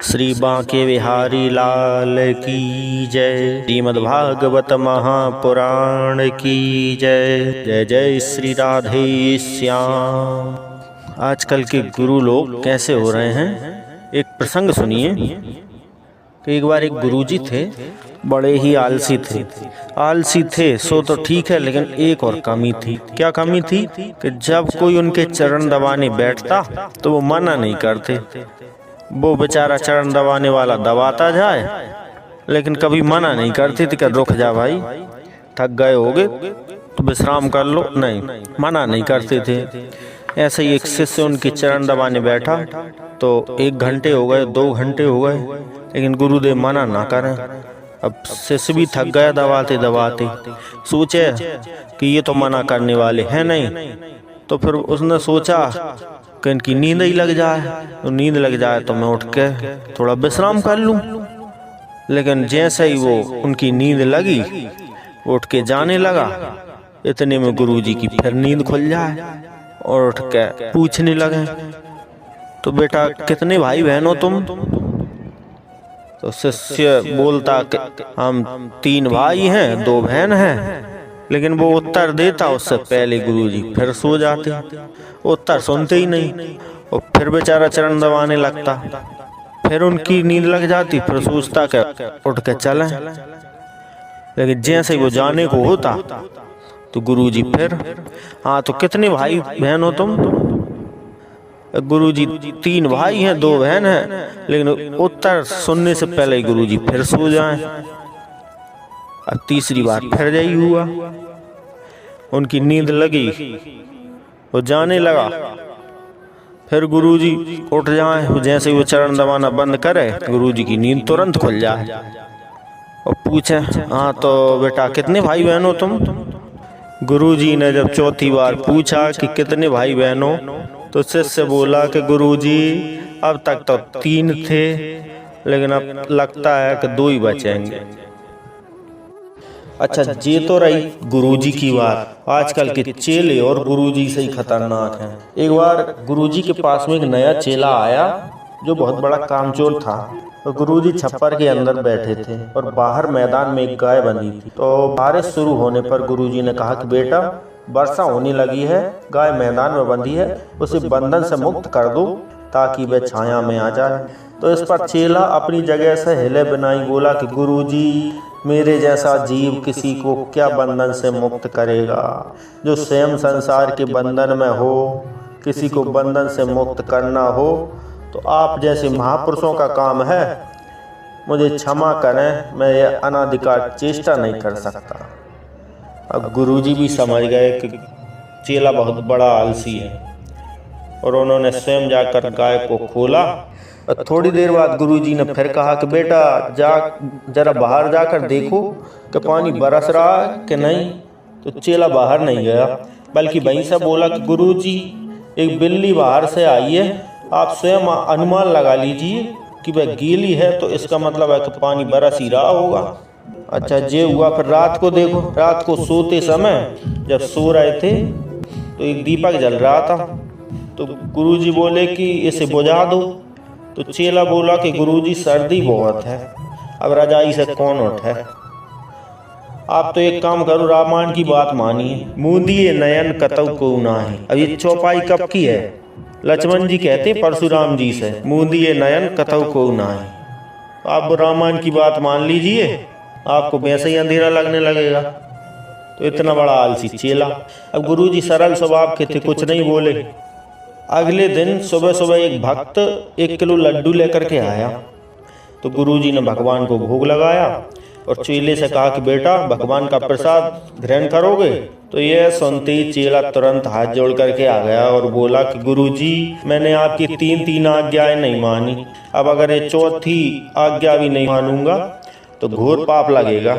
श्री बांके बिहारी लाल की जय। श्रीमद्भागवत महापुराण की जय। जय जय श्री राधे श्याम। आजकल के गुरु लोग कैसे हो रहे हैं, एक प्रसंग सुनिए कि एक बार एक गुरुजी थे, बड़े ही आलसी थे। आलसी थे सो तो ठीक है, लेकिन एक और कमी थी। क्या कमी थी कि जब कोई उनके चरण दबाने बैठता तो वो मना नहीं करते। वो बेचारा चरण दबाने वाला दबाता जाए, लेकिन कभी मना नहीं करते थे कि रुक जा भाई, थक गए होगे तो विश्राम कर लो, नहीं, मना नहीं करते थे। ऐसे ही एक शिष्य उनके चरण दबाने बैठा तो 1 घंटे हो गए, 2 घंटे हो गए, लेकिन गुरुदेव मना ना करें। अब शिष्य भी थक गया दबाते दबाते, सोचे कि ये तो मना करने वाले हैं नहीं, तो फिर उसने सोचा कि इनकी नींद ही लग जाए, तो नींद लग जाए तो मैं उठ के थोड़ा विश्राम कर लूं। लेकिन जैसे ही वो उनकी नींद लगी, उठ के जाने लगा, इतने में गुरुजी की फिर नींद खुल जाए और उठ के पूछने लगे, तो बेटा कितने भाई बहन हो तुम? तो शिष्य बोलता कि हम 3 भाई हैं, 2 बहन हैं। लेकिन वो उत्तर देता उससे पहले गुरुजी फिर सो जाते, उत्तर सुनते ही नहीं, और फिर बेचारा चरण दबाने लगता। फिर उनकी नींद लग जाती, फिर सोचता कि उठ के चलें। लेकिन जैसे ही वो जाने को होता तो गुरुजी फिर, हाँ तो कितने भाई बहन हो तुम? गुरुजी 3 भाई हैं, 2 बहन हैं। लेकिन उत्तर सुनने से पहले ही गुरुजी फिर सो जाएं। अब तीसरी बार फिर यही हुआ, उनकी नींद लगी, वो जाने लगा। फिर गुरुजी उठ जाएं, जैसे वो चरण दबाना बंद करे, गुरुजी की नींद तुरंत खुल जाए और पूछे, हाँ तो बेटा कितने भाई बहन हो तुम? गुरुजी ने जब चौथी बार पूछा कि कितने भाई बहन हो, तो शिष्य बोला कि गुरुजी अब तक तो 3 थे, लेकिन अब लगता है कि 2 ही बचेंगे। अच्छा, ये तो रही गुरुजी की बात। आजकल के चेले और गुरुजी से ही खतरनाक हैं। एक बार गुरुजी के पास में एक नया चेला आया जो बहुत बड़ा कामचोर था। तो गुरुजी छप्पर के अंदर बैठे थे और बाहर मैदान में एक गाय बंधी थी। तो बारिश शुरू होने पर गुरुजी ने कहा कि बेटा वर्षा होने लगी है, गाय मैदान में बंधी है, उसे बंधन से मुक्त कर दो ताकि वह छाया में आ जाए। तो इस पर चेला अपनी जगह से हिले बिना ही बोला कि गुरुजी मेरे जैसा जीव किसी को क्या बंधन से मुक्त करेगा? जो स्वयं संसार के बंधन में हो, किसी को बंधन से मुक्त करना हो तो आप जैसे महापुरुषों का काम है। मुझे क्षमा करें, मैं यह अनाधिकार चेष्टा नहीं कर सकता। अब गुरुजी भी समझ गए कि चेला बहुत बड़ा आलसी है, और उन्होंने स्वयं जाकर गाय को खोला। और थोड़ी देर बाद गुरुजी ने फिर कहा कि बेटा जरा बाहर जाकर देखो कि पानी बरस रहा है कि नहीं। तो चेला बाहर नहीं गया, बल्कि वहीं से बोला कि गुरुजी एक बिल्ली बाहर से आई है, आप स्वयं अनुमान लगा लीजिए कि वह गीली है, तो इसका मतलब है कि पानी बरस ही रहा होगा। अच्छा, ये हुआ। फिर रात को देखो, रात को सोते समय जब सो रहे थे तो एक दीपक जल रहा था। तो गुरुजी बोले कि इसे बुझा दो। तो चेला बोला कि गुरुजी सर्दी बहुत है, अब रजाई से कौन उठे? आप तो एक काम करो, रामायण की बात मानिए, मूंदिए नयन कतौ को नाहि। अब ये चौपाई कब की है? लक्ष्मण जी कहते परशुराम जी से, मूंदिए नयन कतौ को नाहि। आप रामायण की बात मान लीजिए, आपको वैसे ही अंधेरा लगने लगेगा। तो इतना बड़ा आलसी चेला। अब गुरुजी सरल स्वभाव के थे, कुछ नहीं बोले। अगले दिन सुबह सुबह एक भक्त 1 किलो लड्डू लेकर के आया। तो गुरुजी ने भगवान को भोग लगाया और चेले से कहा कि बेटा भगवान का प्रसाद ग्रहण करोगे? तो यह सुनते ही चेला तुरंत हाथ जोड़ करके आ गया और बोला कि गुरुजी मैंने आपकी 3 आज्ञाएं नहीं मानी, अब अगर ये 4थी आज्ञा भी नहीं मानूंगा तो घोर पाप लगेगा।